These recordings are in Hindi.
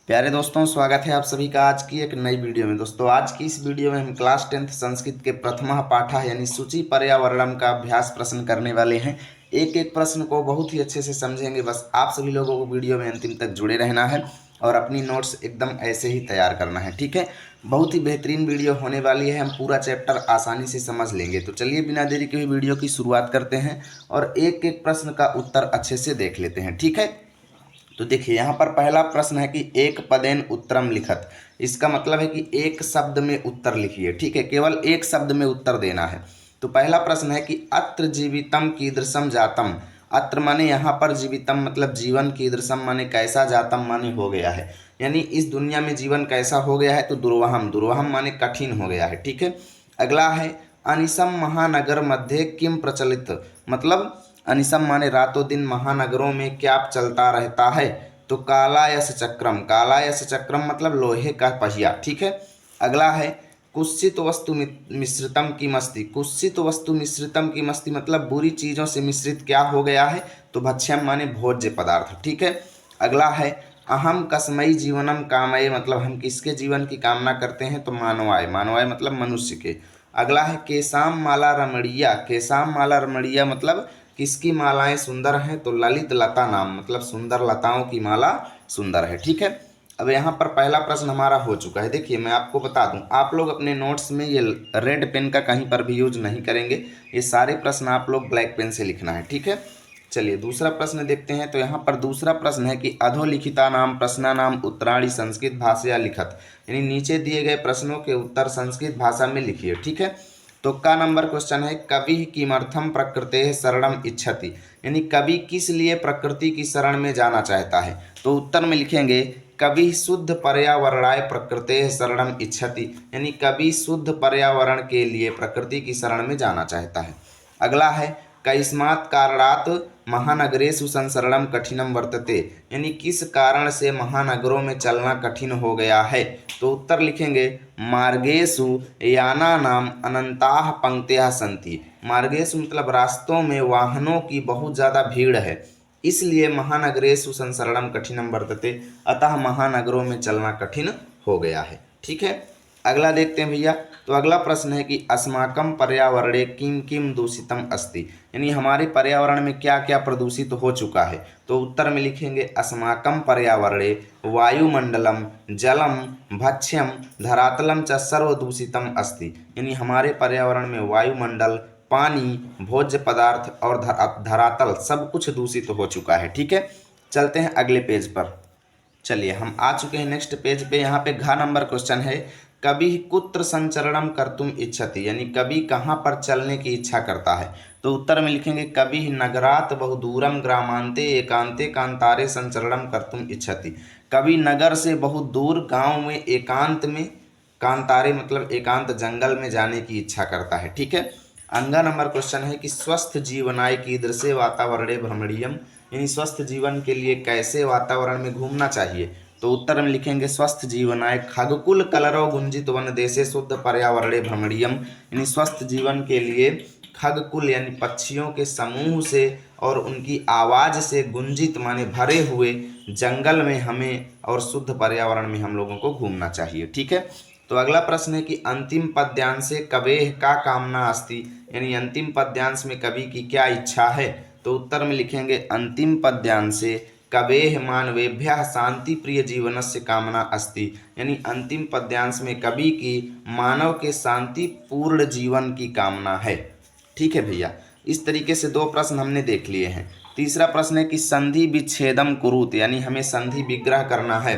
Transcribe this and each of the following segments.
प्यारे दोस्तों, स्वागत है आप सभी का आज की एक नई वीडियो में। दोस्तों, आज की इस वीडियो में हम क्लास 10th संस्कृत के प्रथम पाठा यानी सूचि पर्यावरणम का अभ्यास प्रश्न करने वाले हैं। एक एक प्रश्न को बहुत ही अच्छे से समझेंगे। बस आप सभी लोगों को वीडियो में अंतिम तक जुड़े रहना है और अपनी नोट्स एकदम ऐसे ही तैयार करना है, ठीक है। बहुत ही बेहतरीन वीडियो होने वाली है, हम पूरा चैप्टर आसानी से समझ लेंगे। तो चलिए बिना देरी के हुए वीडियो की शुरुआत करते हैं और एक एक प्रश्न का उत्तर अच्छे से देख लेते हैं, ठीक है। तो देखिए, यहाँ पर पहला प्रश्न है कि एक पदेन उत्तरम लिखत। इसका मतलब है कि एक शब्द में उत्तर लिखिए, ठीक है। केवल एक शब्द में उत्तर देना है। तो पहला प्रश्न है कि अत्र जीवितम कीदृशम जातम। अत्र माने यहाँ पर, जीवितम मतलब जीवन, कीदृशम माने कैसा, जातम माने हो गया है, यानी इस दुनिया में जीवन कैसा हो गया है। तो दुर्वहम, दुर्वहम माने कठिन हो गया है, ठीक है। अगला है अनिशम महानगर मध्य किम प्रचलित। मतलब अनिशम माने रातों दिन, महानगरों में क्या चलता रहता है। तो कालायस चक्रम, कालायस चक्रम मतलब लोहे का पहिया, ठीक है। अगला है कुत्सित वस्तु मिश्रितम की मस्ती। कुत्सित वस्तु मिश्रितम की मस्ती मतलब बुरी चीज़ों से मिश्रित क्या हो गया है। तो भक्ष्यम माने भोज्य पदार्थ, ठीक है। अगला है अहम कस्मई जीवनम कामये, मतलब हम किसके जीवन की कामना करते हैं। तो मानवाय, मानवाय मतलब मनुष्य के। अगला है केसाम माला रमणीया। केसाम माला रमणीया मतलब किसकी मालाएं सुंदर हैं। तो ललित लता नाम मतलब सुंदर लताओं की माला सुंदर है, ठीक है। अब यहाँ पर पहला प्रश्न हमारा हो चुका है। देखिए, मैं आपको बता दूं, आप लोग अपने नोट्स में ये रेड पेन का कहीं पर भी यूज नहीं करेंगे। ये सारे प्रश्न आप लोग ब्लैक पेन से लिखना है, ठीक है। चलिए दूसरा प्रश्न देखते हैं। तो यहाँ पर दूसरा प्रश्न है कि अधोलिखिता नाम प्रश्ना नाम उत्तराणी संस्कृत भाषा लिखत, यानी नीचे दिए गए प्रश्नों के उत्तर संस्कृत भाषा में लिखिए, ठीक है। तो का नंबर क्वेश्चन है कवि किमर्थम प्रकृते शरणम इच्छति, यानी कवि किस लिए प्रकृति की शरण में जाना चाहता है। तो उत्तर में लिखेंगे कवि शुद्ध पर्यावरणाय प्रकृते शरणम इच्छति, यानी कवि शुद्ध पर्यावरण के लिए प्रकृति की शरण में जाना चाहता है। अगला है कस्मात् कारणात् महानगरेषु संसरणम कठिनम वर्तते, यानी किस कारण से महानगरों में चलना कठिन हो गया है। तो उत्तर लिखेंगे मार्गेषु यानानाम अनंताः पंक्तियाः सन्ति। मार्गेषु मतलब रास्तों में वाहनों की बहुत ज़्यादा भीड़ है, इसलिए महानगरेषु संसरणम कठिनम वर्तते, अतः महानगरों में चलना कठिन हो गया है, ठीक है। अगला देखते हैं भैया। तो अगला प्रश्न है कि अस्माकं पर्यावरणे किम किम दूषितम अस्ति, यानी हमारे पर्यावरण में क्या क्या प्रदूषित हो चुका है। तो उत्तर में लिखेंगे अस्माकं पर्यावरणे वायुमंडलम जलम भक्ष्यम धरातलम च सर्वदूषितम अस्ति, यानी हमारे पर्यावरण में वायुमंडल, पानी, भोज्य पदार्थ और धरातल सब कुछ दूषित हो चुका है, ठीक है। चलते हैं अगले पेज पर। चलिए हम आ चुके हैं नेक्स्ट पेज पे। यहाँ पे घ नंबर क्वेश्चन है कवि कुत्र संचरणम कर्तुम इच्छति, यानी कवि कहाँ पर चलने की इच्छा करता है। तो उत्तर में लिखेंगे कवि नगरात बहुदूरम ग्रामांते एकांते कांतारे संचरणम कर्तुम इच्छति, कवि नगर से बहुत दूर गांव में एकांत में, कांतारे मतलब एकांत जंगल में जाने की इच्छा करता है, ठीक है। अंगा नंबर क्वेश्चन है कि स्वस्थ जीवनाय कीदृशे वातावरणे भ्रमणीयम, यानी स्वस्थ जीवन के लिए कैसे वातावरण में घूमना चाहिए। तो उत्तर में लिखेंगे स्वस्थ जीवनाय खगकुल कलरव गुंजित वन देशे शुद्ध पर्यावरणे भ्रमणीयम, यानी स्वस्थ जीवन के लिए खगकुल यानी पक्षियों के समूह से और उनकी आवाज़ से गुंजित माने भरे हुए जंगल में हमें और शुद्ध पर्यावरण में हम लोगों को घूमना चाहिए, ठीक है। तो अगला प्रश्न है कि अंतिम पद्यांशे कवेः का कामना अस्ति, यानी अंतिम पद्यांश में कवि की क्या इच्छा है। तो उत्तर में लिखेंगे अंतिम पद्यांशे कवेः मानवेभ्यः शांति प्रिय जीवनस्य कामना अस्ति, यानी अंतिम पद्यांश में कवि की मानव के शांतिपूर्ण जीवन की कामना है, ठीक है भैया। इस तरीके से दो प्रश्न हमने देख लिए हैं। तीसरा प्रश्न है कि संधि विच्छेदम कुरुत, यानी हमें संधि विग्रह करना है।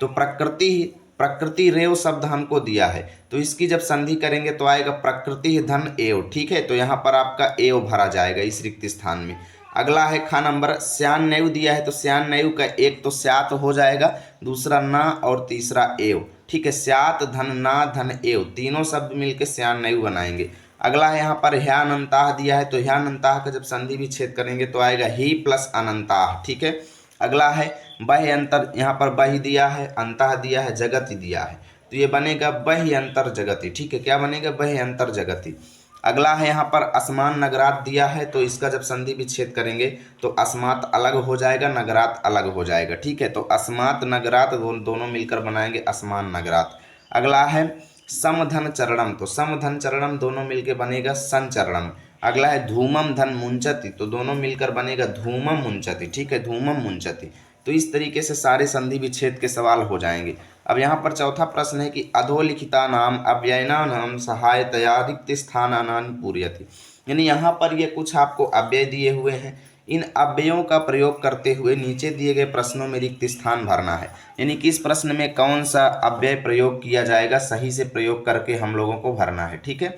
तो प्रकृति रेव शब्द हमको दिया है, तो इसकी जब संधि करेंगे तो आएगा प्रकृति धन एव, ठीक है। तो यहाँ पर आपका एव भरा जाएगा इस रिक्त स्थान में। अगला है खा नंबर श्यान नैव दिया है, तो श्यान नैव का एक तो स्यात हो जाएगा, दूसरा ना और तीसरा एव, ठीक है। स्यात धन ना धन एव तीनों शब्द मिलकर श्यान नैव बनाएंगे। अगला है यहाँ पर ह्यानंताह दिया है, तो ह्यानंताह का जब संधि विच्छेद करेंगे तो आएगा ही प्लस अनंताह, ठीक है। अगला है बह अंतर, यहाँ पर बह दिया है, अंतः दिया है, जगति दिया है, तो ये बनेगा बह अंतर जगति, ठीक है। क्या बनेगा बह अंतर जगति। अगला है यहाँ पर अस्मान नगरात दिया है, तो इसका जब संधि विच्छेद करेंगे तो अस्मात अलग हो जाएगा, नगरात अलग हो जाएगा। ठीक है, तो अस्मात नगरात दोनों मिलकर बनाएंगे अस्मान नगरात। अगला है समधन चरणम, तो समधन चरणम दोनों मिलकर बनेगा संचरणम। अगला है धूमम धन मुंचति, तो दोनों मिलकर बनेगा धूमम मुंचति। ठीक है, धूमम मुंचति। तो इस तरीके से सारे संधि विच्छेद के सवाल हो जाएंगे। अब यहाँ पर चौथा प्रश्न है कि अधोलिखिता नाम अव्ययना नाम सहायतया रिक्त स्थानानि पूरयति, यानी यहाँ पर ये कुछ आपको अव्यय दिए हुए हैं, इन अव्ययों का प्रयोग करते हुए नीचे दिए गए प्रश्नों में रिक्त स्थान भरना है। यानी किस प्रश्न में कौन सा अव्यय प्रयोग किया जाएगा, सही से प्रयोग करके हम लोगों को भरना है। ठीक है,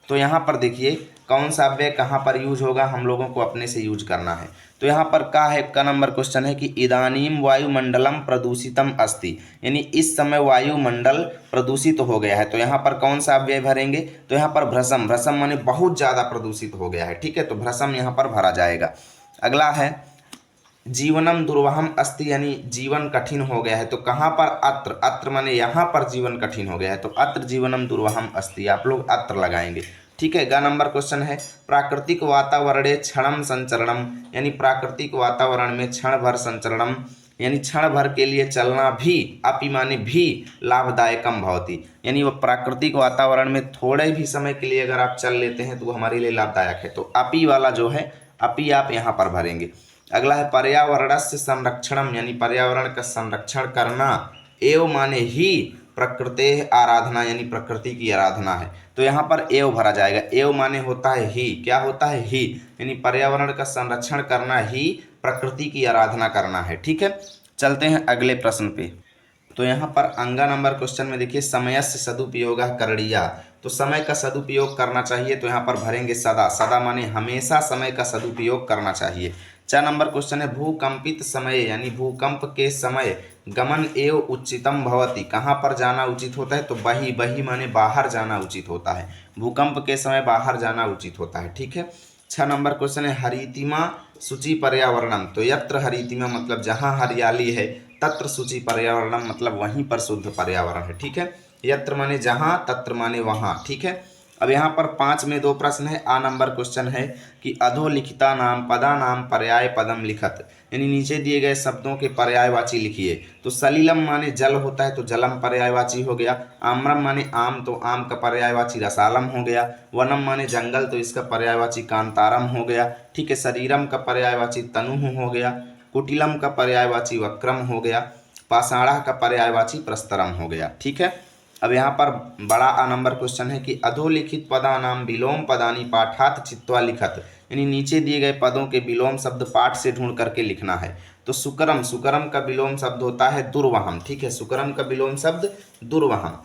तो यहाँ पर देखिए कौन सा अव्यय कहाँ पर यूज होगा, हम लोगों को अपने से यूज करना है। तो यहाँ पर का है, का नंबर क्वेश्चन है कि इदानीम वायुमंडलम प्रदूषितम अस्ति, यानी इस समय वायुमंडल प्रदूषित हो गया है। तो यहाँ पर कौन सा अव्यय भरेंगे, तो यहाँ पर भ्रसम, भ्रसम माने बहुत ज़्यादा प्रदूषित हो गया है। ठीक है, तो भ्रसम यहाँ पर भरा जाएगा। अगला है जीवनम दुर्वहम अस्ति, यानी जीवन कठिन हो गया है। तो कहाँ पर, अत्र, अत्र माने यहाँ पर जीवन कठिन हो गया है, तो अत्र जीवनम दुर्वहम अस्ति, आप लोग अत्र लगाएंगे। ठीक है, ग नंबर क्वेश्चन है प्राकृतिक वातावरणे क्षणम संचरणम, यानी प्राकृतिक वातावरण में क्षण भर संचरणम, यानी क्षण भर के लिए चलना भी, अपि माने भी, लाभदायकम भवति, यानी वो प्राकृतिक वातावरण में थोड़े भी समय के लिए अगर आप चल लेते हैं तो वो हमारे लिए लाभदायक है। तो अपि वाला जो है, अपि आप यहाँ पर भरेंगे। अगला है पर्यावरणस्य संरक्षणम, यानी पर्यावरण का संरक्षण करना, एव माने ही प्रकृते आराधना, यानी प्रकृति की आराधना है। तो यहाँ पर एव भरा जाएगा। एव माने होता है ही, क्या होता है, ही, यानी पर्यावरण का संरक्षण करना ही प्रकृति की आराधना करना है। ठीक है, चलते हैं अगले प्रश्न पे। तो यहाँ पर अंगा नंबर क्वेश्चन में देखिए समयस्य सदुपयोग करणीया, तो समय का सदुपयोग करना चाहिए, तो यहाँ पर भरेंगे सदा, सदा माने हमेशा समय का सदुपयोग करना चाहिए। 4 नंबर क्वेश्चन है भूकंपित समय, यानी भूकंप के समय गमन एव उचितम भवति, कहाँ पर जाना उचित होता है, तो बही, बही माने बाहर जाना उचित होता है, भूकंप के समय बाहर जाना उचित होता है। ठीक है, 6 नंबर क्वेश्चन है हरितिमा शुचि पर्यावरणम, तो यत्र हरितिमा मतलब जहाँ हरियाली है, तत्र शुचि पर्यावरणम मतलब वहीं पर शुद्ध पर्यावरण है। ठीक है, यत्र माने जहाँ, तत्र माने वहाँ। ठीक है, अब यहाँ पर 5 में 2 प्रश्न है। आ नंबर क्वेश्चन है कि अधोलिखिता नाम पदा नाम पर्याय पदम लिखत, यानी नीचे दिए गए शब्दों के पर्यायवाची लिखिए। तो सलीलम माने जल होता है, तो जलम पर्यायवाची हो गया। आम्रम माने आम, तो आम का पर्यायवाची रसालम हो गया। वनम माने जंगल, तो इसका पर्यायवाची कांतारम हो गया। ठीक है, शरीरम का पर्यायवाची तनु हो गया। कुटिलम का पर्यायवाची वक्रम हो गया। पाषाणा का पर्यायवाची प्रस्तरम हो गया। ठीक है, अब यहाँ पर बड़ा आ नंबर क्वेश्चन है कि अधोलिखित पदा नाम विलोम पदानी पाठात चित्वा लिखत, यानी नीचे दिए गए पदों के विलोम शब्द पाठ से ढूंढ करके लिखना है। तो सुकरम, सुकरम का विलोम शब्द होता है दुर्वहम। ठीक है, सुकरम का विलोम शब्द दुर्वहम।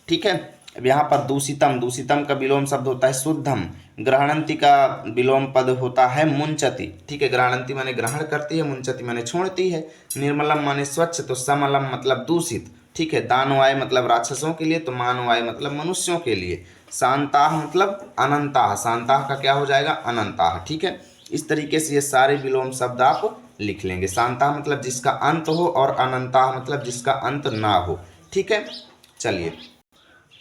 ठीक है, अब यहाँ पर दूषितम, दूषितम का विलोम शब्द होता है शुद्धम। ग्रहणंती का विलोम पद होता है मुंचति। ठीक है, ग्रहणंती माने ग्रहण करती है, मुंचति माने छोड़ती है। निर्मलम माने स्वच्छ, तो समलम मतलब दूषित। ठीक है, दानवाय मतलब राक्षसों के लिए, तो मानवाय मतलब मनुष्यों के लिए। शांताह मतलब अनंताह, शांताह का क्या हो जाएगा, अनंताह। ठीक है, इस तरीके से ये सारे विलोम शब्द आप लिख लेंगे। शांताह मतलब जिसका अंत हो, और अनंताह मतलब जिसका अंत ना हो। ठीक है, चलिए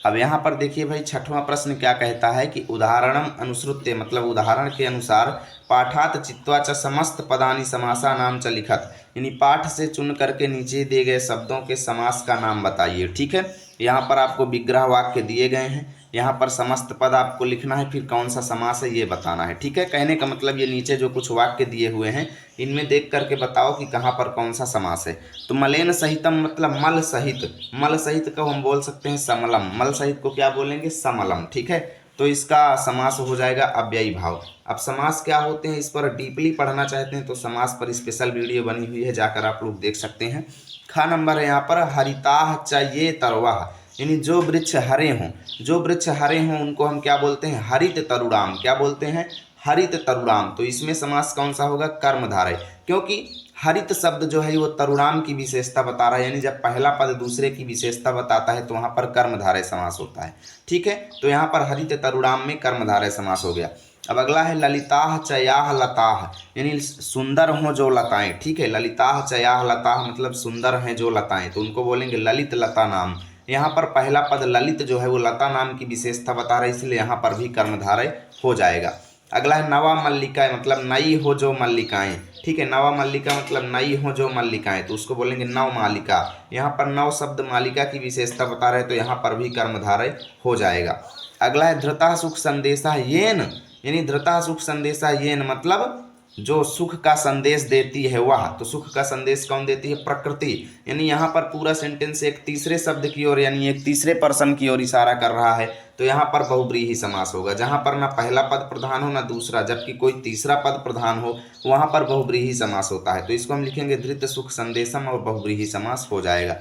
अब यहाँ पर देखिए भाई 6वां प्रश्न क्या कहता है कि उदाहरणम अनुसृत्य, मतलब उदाहरण के अनुसार पाठात चित्वा च समस्त पदानि समासा नाम च लिखत, यानी पाठ से चुन करके नीचे दिए गए शब्दों के समास का नाम बताइए। ठीक है, यहाँ पर आपको विग्रह वाक्य दिए गए हैं, यहाँ पर समस्त पद आपको लिखना है, फिर कौन सा समास है ये बताना है। ठीक है, कहने का मतलब ये नीचे जो कुछ वाक्य दिए हुए हैं इनमें देख करके बताओ कि कहाँ पर कौन सा समास है। तो मलेन सहितम मतलब मल सहित, मल सहित को हम बोल सकते हैं समलम, मल सहित को क्या बोलेंगे, समलम। ठीक है, तो इसका समास हो जाएगा अव्ययी भाव। अब समास क्या होते हैं, इस पर डीपली पढ़ना चाहते हैं तो समास पर स्पेशल वीडियो बनी हुई है, जाकर आप लोग देख सकते हैं। खा नंबर है यहाँ पर हरिताह चाहिए तरवाह, यानी जो वृक्ष हरे हों, जो वृक्ष हरे हों उनको हम क्या बोलते हैं, हरित तरुणाम। क्या बोलते हैं, हरित तरुणाम। तो इसमें समास कौन सा होगा, कर्मधारय, क्योंकि हरित शब्द जो है वो तरुणाम की विशेषता बता रहा है, यानी जब पहला पद दूसरे की विशेषता बताता है तो वहाँ पर कर्मधारय समास होता है। ठीक है, तो यहाँ पर हरित तरुणाम में कर्मधारय समास हो गया। अब अगला है ललिताह चयाह लताह, यानी सुंदर हों जो लताएं। ठीक है, ललिताह चयाह लताह मतलब सुंदर हैं जो लताएं, तो उनको बोलेंगे ललित लता नाम। यहाँ पर पहला पद ललित जो है वो लता नाम की विशेषता बता रहा है, इसलिए यहाँ पर भी कर्मधारय हो जाएगा। अगला है नवा मल्लिकाएं, मतलब नई हो जो मल्लिकाएं। ठीक है, नवा मल्लिका मतलब नई हो जो मल्लिकाएं, तो उसको बोलेंगे नव मालिका। यहाँ पर नव शब्द मालिका की विशेषता बता रहे, तो यहाँ पर भी कर्मधारय हो जाएगा। अगला है धृता सुख संदेशा येन, यानी धृता सुख संदेशा येन मतलब जो सुख का संदेश देती है वह। तो सुख का संदेश कौन देती है? प्रकृति। यानी यहाँ पर पूरा सेंटेंस एक तीसरे शब्द की ओर यानी एक तीसरे पर्सन की ओर इशारा कर रहा है, तो यहाँ पर बहुब्रीहि समास होगा। जहाँ पर ना पहला पद प्रधान हो ना दूसरा, जबकि कोई तीसरा पद प्रधान हो, वहाँ पर बहुब्रीहि समास होता है। तो इसको हम लिखेंगे धृत सुख संदेशम और बहुब्रीहि समास हो जाएगा।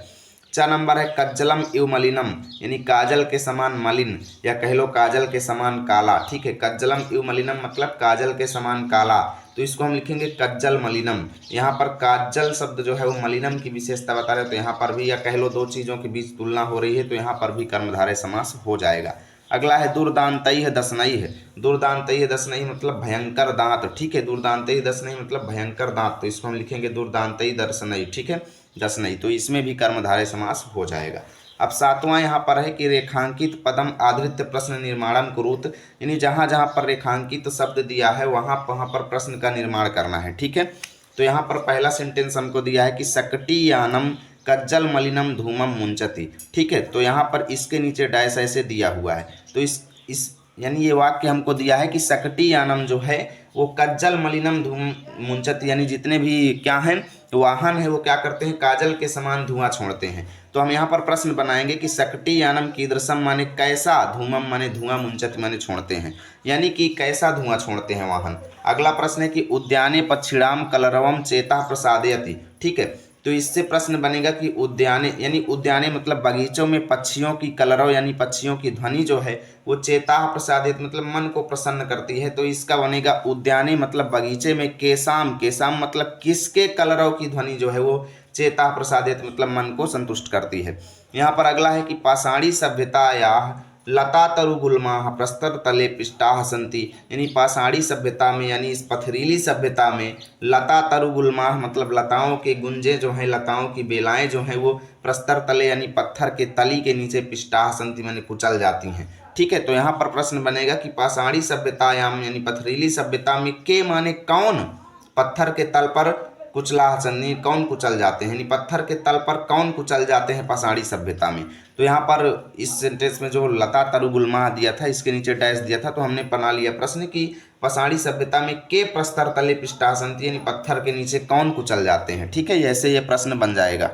4 नंबर है कज्जलम इव मलिनम, यानी काजल के समान मलिन, या कह लो काजल के समान काला। ठीक है, कज्जलम इव मलिनम मतलब काजल के समान काला, तो इसको हम लिखेंगे कज्जल मलिनम। यहाँ पर काजल शब्द जो है वो मलिनम की विशेषता बता रहे, तो यहाँ पर भी, या कह लो दो चीज़ों के बीच तुलना हो रही है, तो यहाँ पर भी कर्मधारय समास हो जाएगा। अगला है दुर्दांतई है दसनई है। दुर्दांतई है दसनई मतलब भयंकर दांत। ठीक है, दुर्दांतई दसनई मतलब भयंकर दांत, तो इसको हम लिखेंगे दुर्दांतई दर्शनई। ठीक है, दसनई, तो इसमें भी कर्मधारय समास हो जाएगा। अब 7वां यहाँ पर है कि रेखांकित पदम आधृत्य प्रश्न निर्माणम कुरुत, यानी जहाँ जहाँ पर रेखांकित शब्द दिया है वहाँ वहाँ पर प्रश्न का निर्माण करना है। ठीक है, तो यहाँ पर पहला सेंटेंस हमको दिया है कि सकटियानम कज्जल मलिनम धूमम मुंचती। ठीक है, तो यहाँ पर इसके नीचे डैश ऐसे दिया हुआ है, तो इस यानी ये वाक्य हमको दिया है कि सकटियानम जो है वो कज्जल मलिनम धूम मुंचती, यानी जितने भी क्या हैं वाहन है वो क्या करते हैं? काजल के समान धुआं छोड़ते हैं। तो हम यहाँ पर प्रश्न बनाएंगे कि सकटियानम कीदृशम माने कैसा, धूमम माने धुआं, मुंचति माने छोड़ते हैं, यानी कि कैसा धुआं छोड़ते हैं वाहन। अगला प्रश्न है कि उद्याने पक्षिणाम कलरवम चेता प्रसादयति। ठीक है, तो इससे प्रश्न बनेगा कि उद्याने यानी उद्याने मतलब बगीचों में पक्षियों की कलरव यानी पक्षियों की ध्वनि जो है वो चेता प्रसादित मतलब मन को प्रसन्न करती है, तो इसका बनेगा उद्याने मतलब बगीचे में केसाम, केसाम मतलब किसके कलरव की ध्वनि जो है वो चेता प्रसादित मतलब मन को संतुष्ट करती है। यहाँ पर अगला है कि पाषाणी सभ्यताया लता तरु गुल्माः प्रस्तर तले पिष्टाः सन्ति, यानी पाषाणी सभ्यता में यानी इस पथरीली सभ्यता में लता तरु गुल्माः मतलब लताओं के गुंजे जो हैं, लताओं की बेलाएं जो हैं वो प्रस्तर तले यानी पत्थर के तली के नीचे पिष्टाः सन्ति माने कुचल जाती हैं। ठीक है, तो यहाँ पर प्रश्न बनेगा कि पाषाणी सभ्यतायाम यानी पथरीली सभ्यता में के माने कौन पत्थर के तल पर कुचला चन्नी कौन कुचल जाते हैं, यानी पत्थर के तल पर कौन कुचल जाते हैं पाषाणी सभ्यता में। तो यहाँ पर इस सेंटेंस में जो लता तरु गुल्माः दिया था इसके नीचे डैश दिया था, तो हमने बना लिया प्रश्न कि पाषाणी सभ्यता में के प्रस्तर तले पिष्टाः सन्ति यानी पत्थर के नीचे कौन कुचल जाते हैं। ठीक है, ऐसे ये प्रश्न बन जाएगा।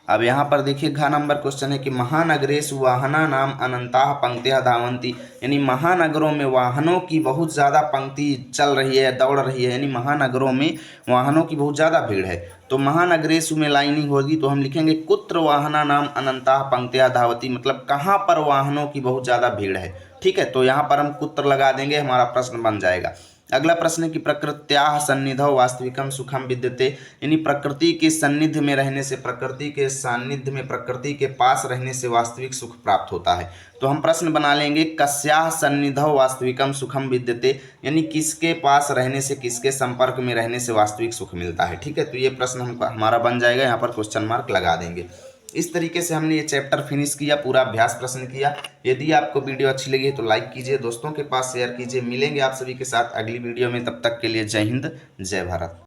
अब यहाँ पर देखिए घ नंबर क्वेश्चन है कि महानगरेषु वाहना नाम अनंताः पंक्तियाः धावन्ति, यानी महानगरों में वाहनों की बहुत ज़्यादा पंक्ति चल रही है, दौड़ रही है, यानी महानगरों में वाहनों की बहुत ज़्यादा भीड़ है। तो महानगरेषु में लाइनिंग होगी, तो हम लिखेंगे कुत्र वाहना नाम अनंताः पंक्तियाः धावति, मतलब कहाँ पर वाहनों की बहुत ज़्यादा भीड़ है। ठीक है, तो यहाँ पर हम कुत्र लगा देंगे, हमारा प्रश्न बन जाएगा। अगला प्रश्न है कि प्रकृत्याः सन्निधौ वास्तविकम सुखम विद्यते, यानी प्रकृति के सन्निधि में रहने से, प्रकृति के सान्निध्य में, प्रकृति के पास रहने से वास्तविक सुख प्राप्त होता है। तो हम प्रश्न बना लेंगे कस्याः सन्निधौ वास्तविकम सुखम विद्यते, यानी किसके पास रहने से, किसके संपर्क में रहने से वास्तविक सुख मिलता है। ठीक है, तो ये प्रश्न हमारा बन जाएगा, यहाँ पर क्वेश्चन मार्क लगा देंगे। इस तरीके से हमने ये चैप्टर फिनिश किया, पूरा अभ्यास प्रश्न किया। यदि आपको वीडियो अच्छी लगी है तो लाइक कीजिए, दोस्तों के पास शेयर कीजिए। मिलेंगे आप सभी के साथ अगली वीडियो में, तब तक के लिए जय हिंद जय भारत।